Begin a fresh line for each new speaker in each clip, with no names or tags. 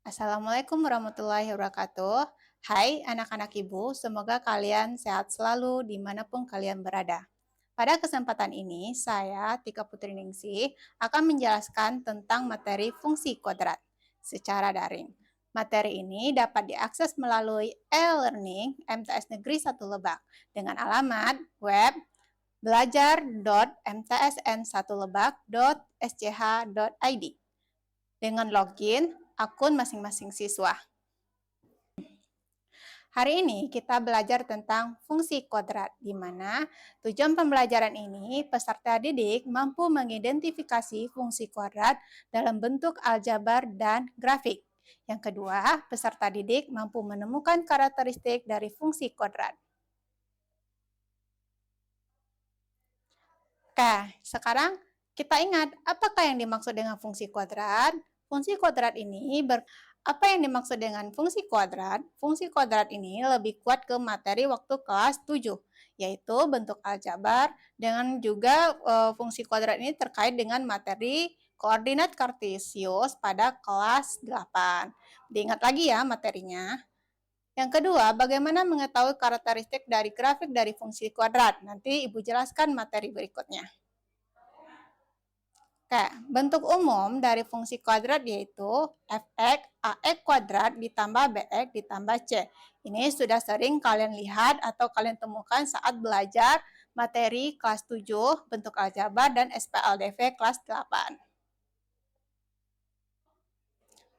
Assalamualaikum warahmatullahi wabarakatuh. Hai anak-anak ibu, semoga kalian sehat selalu dimanapun kalian berada. Pada kesempatan ini, saya, Tika Putri Ningsih, akan menjelaskan tentang materi fungsi kuadrat secara daring. Materi ini dapat diakses melalui e-learning MTS Negeri 1 Lebak dengan alamat web belajar.mtsn1lebak.sch.id dengan login akun masing-masing siswa. Hari ini kita belajar tentang fungsi kuadrat, di mana tujuan pembelajaran ini peserta didik mampu mengidentifikasi fungsi kuadrat dalam bentuk aljabar dan grafik. Yang kedua, peserta didik mampu menemukan karakteristik dari fungsi kuadrat. Oke, sekarang kita ingat apakah yang dimaksud dengan fungsi kuadrat? Fungsi kuadrat ini apa yang dimaksud dengan fungsi kuadrat? Fungsi kuadrat ini lebih kuat ke materi waktu kelas 7, yaitu bentuk aljabar, dengan juga fungsi kuadrat ini terkait dengan materi koordinat kartesius pada kelas 8. Diingat lagi ya materinya. Yang kedua, bagaimana mengetahui karakteristik dari grafik dari fungsi kuadrat? Nanti Ibu jelaskan materi berikutnya. Oke, bentuk umum dari fungsi kuadrat yaitu fx ax kuadrat ditambah bx ditambah c. Ini sudah sering kalian lihat atau kalian temukan saat belajar materi kelas 7, bentuk aljabar dan SPLDV kelas 8.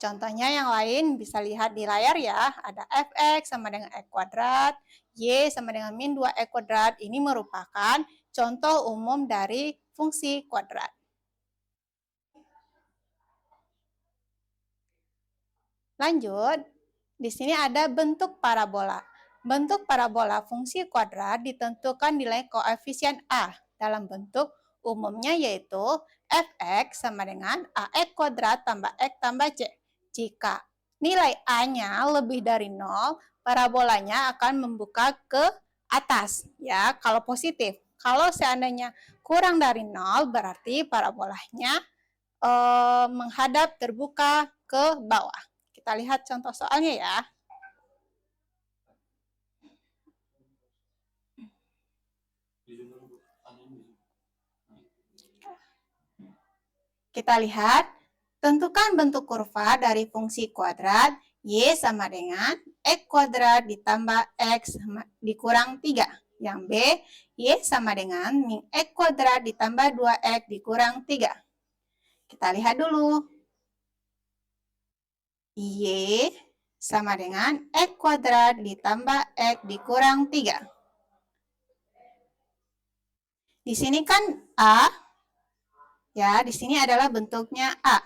Contohnya yang lain bisa lihat di layar ya, ada fx sama dengan x kuadrat, y sama dengan min 2x kuadrat. Ini merupakan contoh umum dari fungsi kuadrat. Lanjut, di sini ada bentuk parabola. Bentuk parabola fungsi kuadrat ditentukan nilai koefisien A dalam bentuk umumnya yaitu fx sama dengan ax kuadrat tambah x tambah c. Jika nilai A-nya lebih dari 0, parabolanya akan membuka ke atas ya, kalau positif. Kalau seandainya kurang dari 0, berarti parabolanya menghadap terbuka ke bawah. Kita lihat contoh soalnya ya. Kita lihat, tentukan bentuk kurva dari fungsi kuadrat y sama dengan x kuadrat ditambah x dikurang 3. Yang B, y sama dengan min x kuadrat ditambah 2x dikurang 3. Kita lihat dulu. Y sama dengan x kuadrat ditambah x dikurang 3. Di sini kan A, ya, di sini adalah bentuknya A.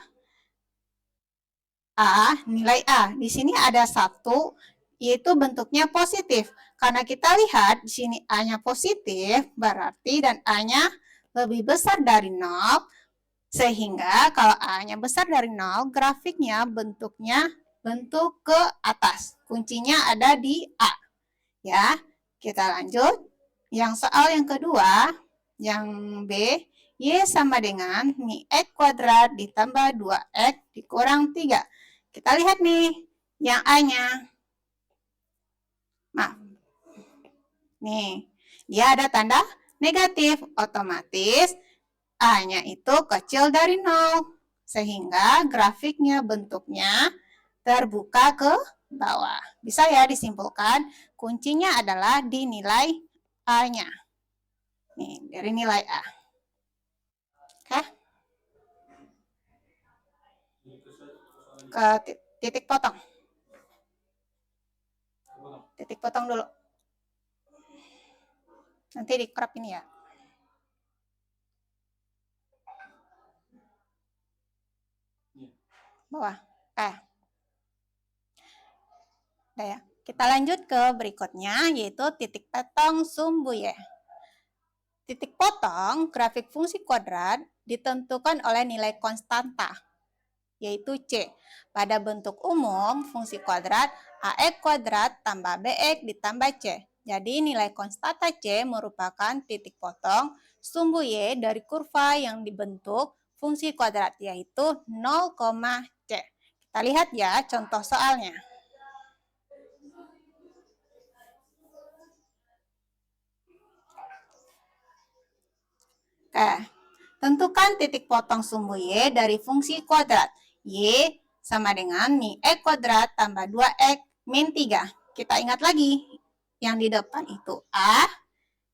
A, nilai A. Di sini ada 1, yaitu bentuknya positif. Karena kita lihat di sini A-nya positif, berarti dan A-nya lebih besar dari 0, sehingga kalau A-nya besar dari 0, grafiknya bentuknya bentuk ke atas. Kuncinya ada di A. Ya, kita lanjut. Yang soal yang kedua, yang B, y sama dengan min x kuadrat ditambah 2x dikurang 3. Kita lihat nih, yang A-nya. Maaf. Nih, dia ada tanda negatif. Otomatis A-nya itu kecil dari 0. Sehingga grafiknya bentuknya terbuka ke bawah. Bisa ya disimpulkan, kuncinya adalah di nilai A-nya. Nih, dari nilai A. Oke. Ke titik potong. Titik potong dulu. Nanti di crop ini ya. Bawah. Udah ya. Kita lanjut ke berikutnya, yaitu titik potong sumbu Y. Titik potong grafik fungsi kuadrat ditentukan oleh nilai konstanta, yaitu C. Pada bentuk umum, fungsi kuadrat ax kuadrat tambah bx ditambah C. Jadi nilai konstanta C merupakan titik potong sumbu Y dari kurva yang dibentuk fungsi kuadrat, yaitu 0, C. Kita lihat ya contoh soalnya. Oke, tentukan titik potong sumbu Y dari fungsi kuadrat. Y sama dengan min X kuadrat tambah 2X min 3. Kita ingat lagi, yang di depan itu A,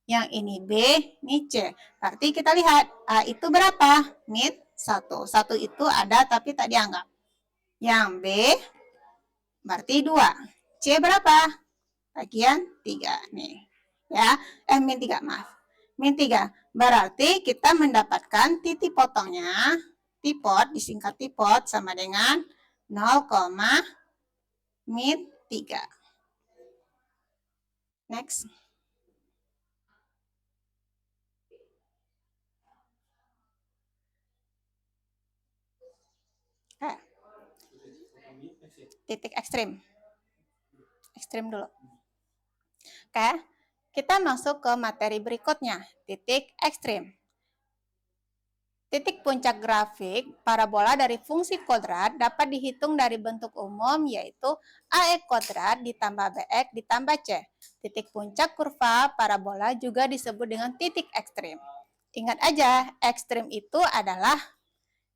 yang ini B, ini C. Berarti kita lihat, A itu berapa? Min 1. 1 itu ada tapi tak dianggap. Yang B berarti 2. C berapa? Bagian 3 nih. Ya, min 3, maaf. Min 3. Berarti kita mendapatkan titik potongnya, tipot, disingkat tipot, sama dengan 0, min 3. Next. Titik ekstrim. Ekstrim dulu. Oke, kita masuk ke materi berikutnya, titik ekstrim. Titik puncak grafik parabola dari fungsi kuadrat dapat dihitung dari bentuk umum yaitu AX kuadrat ditambah BX ditambah C. Titik puncak kurva parabola juga disebut dengan titik ekstrim. Ingat aja, ekstrim itu adalah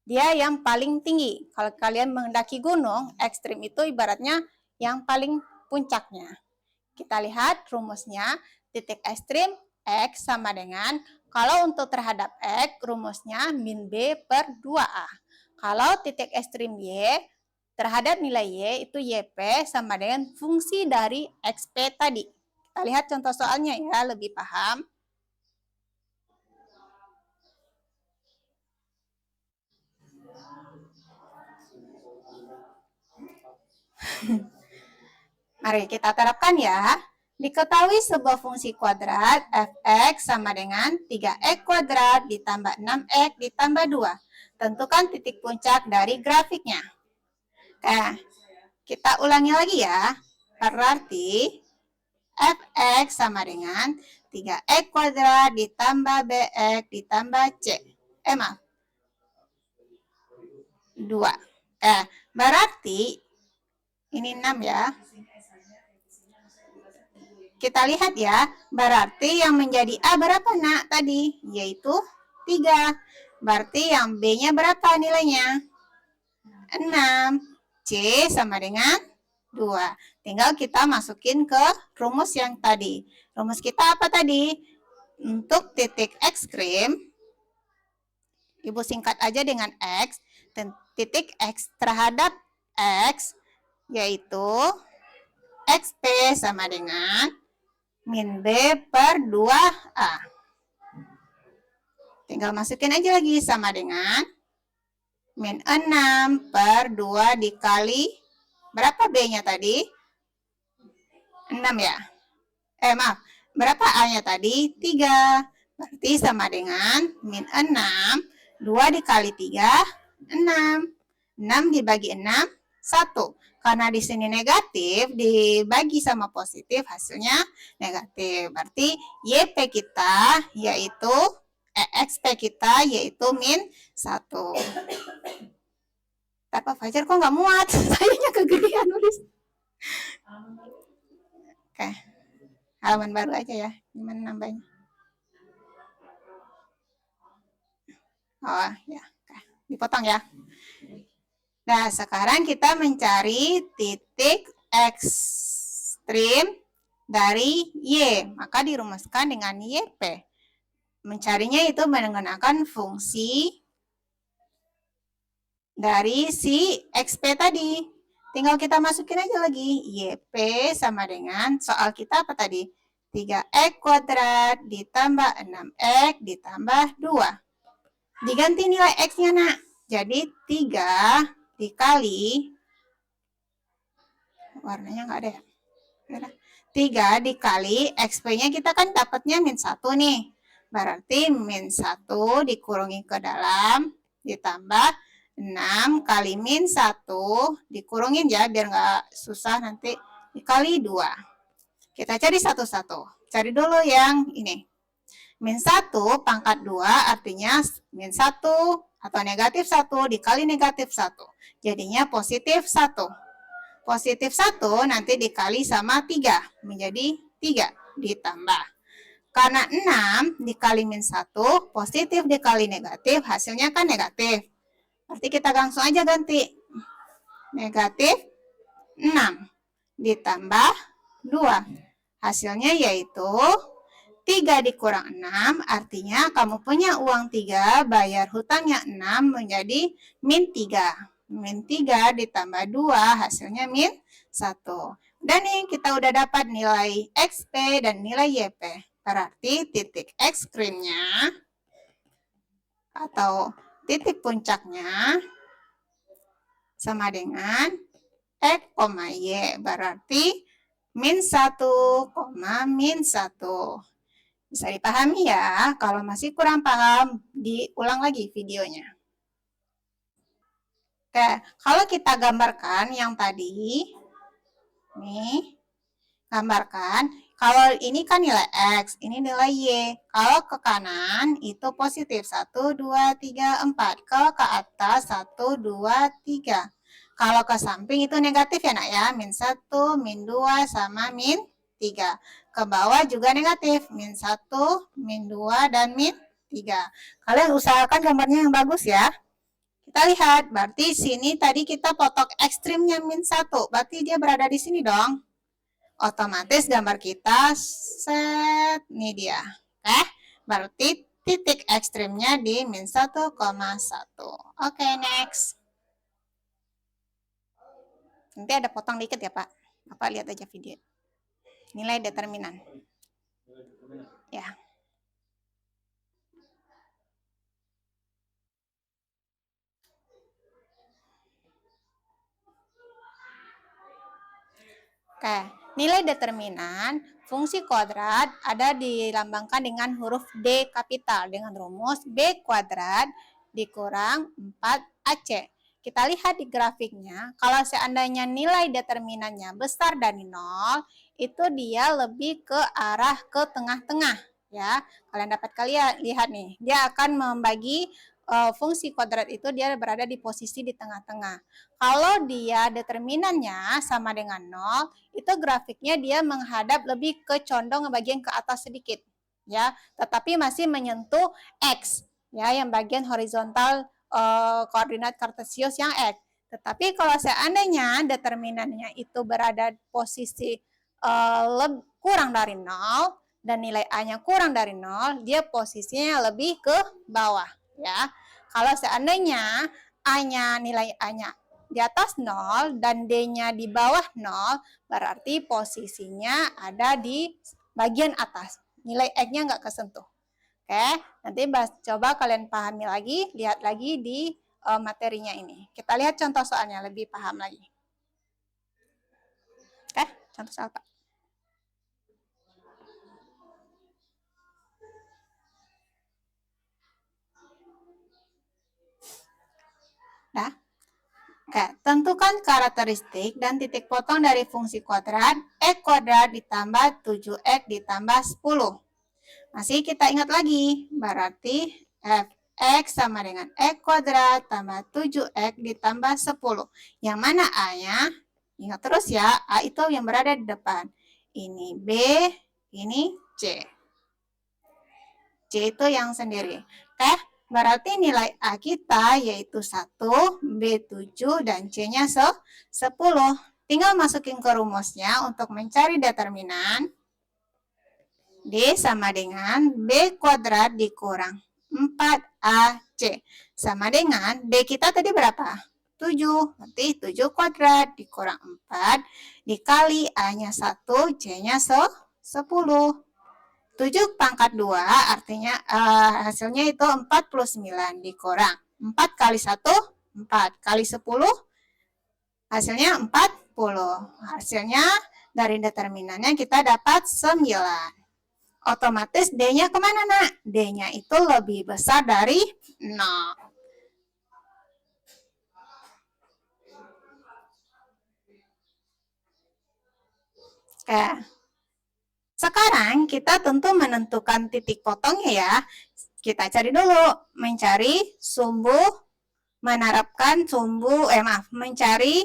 dia yang paling tinggi. Kalau kalian mendaki gunung, ekstrim itu ibaratnya yang paling puncaknya. Kita lihat rumusnya, titik ekstrim X sama dengan, kalau untuk terhadap X, rumusnya min B per 2A. Kalau titik ekstrim Y, terhadap nilai Y, itu YP sama dengan fungsi dari XP tadi. Kita lihat contoh soalnya ya, lebih paham. Mari kita terapkan ya. Diketahui sebuah fungsi kuadrat f(x) sama dengan 3x kuadrat ditambah 6x ditambah 2. Tentukan titik puncak dari grafiknya. Nah, kita ulangi lagi ya. Berarti f(x) sama dengan 3x kuadrat ditambah bx ditambah c. Maaf. 2. Berarti ini 6 ya. Kita lihat ya, berarti yang menjadi A berapa nak tadi? Yaitu 3. Berarti yang B-nya berapa nilainya? 6. C sama dengan 2. Tinggal kita masukin ke rumus yang tadi. Rumus kita apa tadi? Untuk titik ekstrim, Ibu singkat aja dengan X. Titik X terhadap X, yaitu XP sama dengan min B per 2A. Tinggal masukin aja lagi sama dengan min 6 per 2 dikali, berapa B-nya tadi? 6 ya? Maaf, berapa A-nya tadi? 3. Berarti sama dengan min 6, 2 dikali 3, 6. 6 dibagi 6, 1. Karena di sini negatif, dibagi sama positif, hasilnya negatif. Berarti YP kita yaitu, XP kita yaitu min 1. Pak Fajar kok nggak muat? Sayanya kegedean nulis. Oke, halaman baru aja ya. Gimana nambahnya? Oh ya, oke. Dipotong ya. Nah, sekarang kita mencari titik ekstrim dari Y. Maka dirumuskan dengan YP. Mencarinya itu menggunakan fungsi dari si XP tadi. Tinggal kita masukin aja lagi. YP sama dengan, soal kita apa tadi? 3x kuadrat ditambah 6x ditambah 2. Diganti nilai X-nya, nak. Jadi 3 dikali, warnanya nggak ada ya, 3 dikali XP-nya kita kan dapatnya min 1 nih. Berarti min 1 dikurungi ke dalam, ditambah 6 kali min 1, dikurungin ya biar nggak susah nanti, dikali 2. Kita cari satu-satu. Cari dulu yang ini. Min 1 pangkat 2 artinya min 1 atau negatif 1 dikali negatif 1. Jadinya positif 1. Positif 1 nanti dikali sama 3, menjadi 3 ditambah. Karena 6 dikali min 1, positif dikali negatif, hasilnya kan negatif. Berarti kita langsung aja ganti. Negatif 6 ditambah 2. Hasilnya yaitu 3 dikurang 6, artinya kamu punya uang 3, bayar hutangnya 6 menjadi min 3. Min 3 ditambah 2, hasilnya min 1. Dan nih kita udah dapat nilai XP dan nilai YP. Berarti titik ekstrimnya atau titik puncaknya sama dengan X, Y. Berarti min 1, min 1. Bisa dipahami ya, kalau masih kurang paham, diulang lagi videonya. Oke, kalau kita gambarkan yang tadi, nih, gambarkan, kalau ini kan nilai X, ini nilai Y. Kalau ke kanan, itu positif, 1, 2, 3, 4. Kalau ke atas, 1, 2, 3. Kalau ke samping itu negatif ya nak ya, min 1, min 2, sama min 3. Ke bawah juga negatif, min 1, min 2, dan min 3. Kalian usahakan gambarnya yang bagus ya. Kita lihat, berarti sini tadi kita potok ekstrimnya min 1, berarti dia berada di sini dong. Otomatis gambar kita set, ini dia. Oke, berarti titik ekstrimnya di min 1,1. Oke, next. Nanti ada potong dikit ya, Pak. Bapak lihat aja video. Nilai determinan. Ya. Oke, nilai determinan fungsi kuadrat ada dilambangkan dengan huruf D kapital dengan rumus B kuadrat dikurang 4AC. Kita lihat di grafiknya, kalau seandainya nilai determinannya besar dari 0, itu dia lebih ke arah ke tengah-tengah. Ya, kalian dapat lihat nih, dia akan membagi fungsi kuadrat itu dia berada di posisi di tengah-tengah. Kalau dia determinannya sama dengan 0, itu grafiknya dia menghadap lebih ke condong bagian ke atas sedikit. Ya, tetapi masih menyentuh X, ya, yang bagian horizontal koordinat kartesius yang X. Tetapi kalau seandainya determinannya itu berada posisi kurang dari 0 dan nilai A-nya kurang dari 0, dia posisinya lebih ke bawah, ya. Kalau seandainya nilai A-nya di atas 0 dan D-nya di bawah 0, berarti posisinya ada di bagian atas. Nilai X-nya nggak kesentuh. Oke, nanti coba kalian pahami lagi, lihat lagi di materinya ini. Kita lihat contoh soalnya, lebih paham lagi. Oke, contoh soal Pak. Nah, oke, tentukan karakteristik dan titik potong dari fungsi kuadrat X kuadrat ditambah 7X ditambah 10. Masih kita ingat lagi, berarti Fx sama dengan X kuadrat tambah 7X ditambah 10. Yang mana A-nya? Ingat terus ya, A itu yang berada di depan. Ini B, ini C. C itu yang sendiri. Oke, berarti nilai A kita yaitu 1, B 7, dan C-nya 10. Tinggal masukin ke rumusnya untuk mencari determinan. D sama dengan B kuadrat dikurang 4AC. Sama dengan B kita tadi berapa? 7. Berarti 7 kuadrat dikurang 4 dikali A-nya 1, C-nya 10. 7 pangkat 2 artinya hasilnya itu 49 dikurang 4 kali 1, 4 kali 10 hasilnya 40. Hasilnya dari determinannya kita dapat 9. Otomatis D-nya kemana nak? D-nya itu lebih besar dari 0. Oke. Sekarang kita tentu menentukan titik potongnya ya. kita cari dulu, mencari sumbu, mencari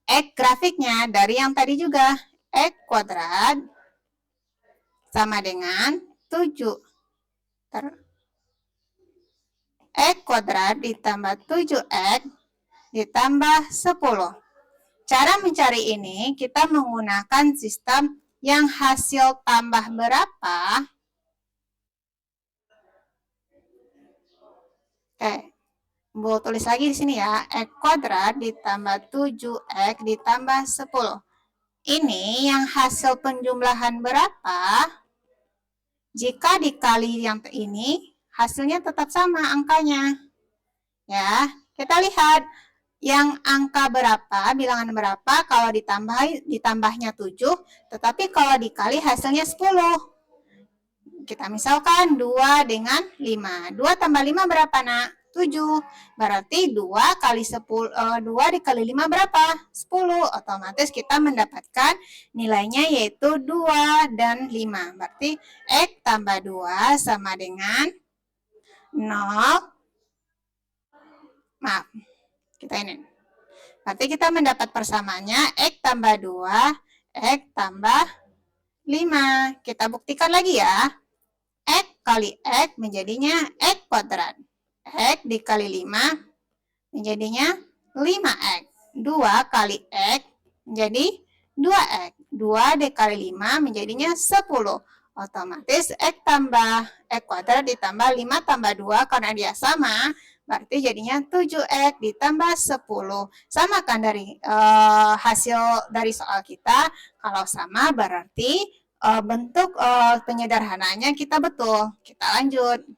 X grafiknya dari yang tadi juga. X kuadrat sama dengan 7. X kuadrat ditambah 7X ditambah 10. Cara mencari ini kita menggunakan sistem yang hasil tambah berapa. Bu tulis lagi di sini ya. X kuadrat ditambah 7X ditambah 10. Ini yang hasil penjumlahan berapa? Jika dikali yang ini, hasilnya tetap sama angkanya. Ya, kita lihat yang angka berapa, bilangan berapa kalau ditambahnya 7, tetapi kalau dikali hasilnya 10. Kita misalkan 2 dengan 5. 2 tambah 5 berapa, Nak? 7. Berarti 2 kali 10, 2 dikali 5 berapa? 10. Otomatis kita mendapatkan nilainya yaitu 2 dan 5. Berarti X tambah 2 sama dengan 0. Maaf, kita ini. Berarti kita mendapat persamaannya X tambah 2, X tambah 5. Kita buktikan lagi ya. X kali X menjadinya X kuadrat. X dikali 5 menjadinya 5X. 2 kali X menjadi 2X. 2 dikali 5 menjadinya 10. Otomatis X tambah X kuadrat ditambah 5 tambah 2 karena dia sama, berarti jadinya 7X ditambah 10. Sama kan dari hasil dari soal kita? Kalau sama berarti bentuk penyederhanaannya kita betul. Kita lanjut.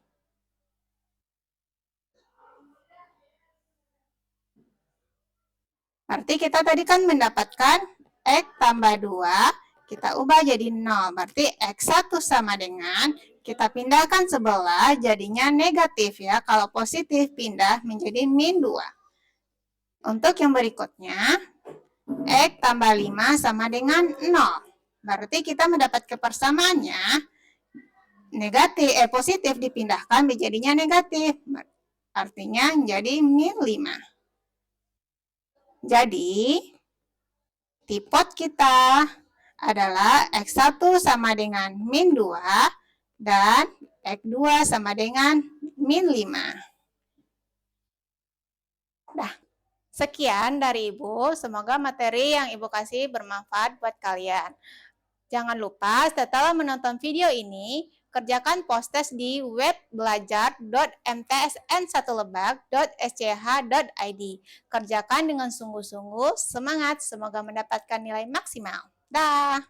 Berarti kita tadi kan mendapatkan X tambah 2, kita ubah jadi 0. Berarti X1 sama dengan, kita pindahkan sebelah jadinya negatif ya. Kalau positif pindah menjadi min 2. Untuk yang berikutnya, X tambah 5 sama dengan 0. Berarti kita mendapat kepersamaannya positif dipindahkan menjadinya negatif. Artinya menjadi min 5. Jadi, tipot kita adalah X1 sama dengan min 2 dan X2 sama dengan min 5. Nah, sekian dari Ibu. Semoga materi yang Ibu kasih bermanfaat buat kalian. Jangan lupa setelah menonton video ini, kerjakan post-test di web belajar.mtsn1lebak.sch.id. Kerjakan dengan sungguh-sungguh, semangat, semoga mendapatkan nilai maksimal. Dah.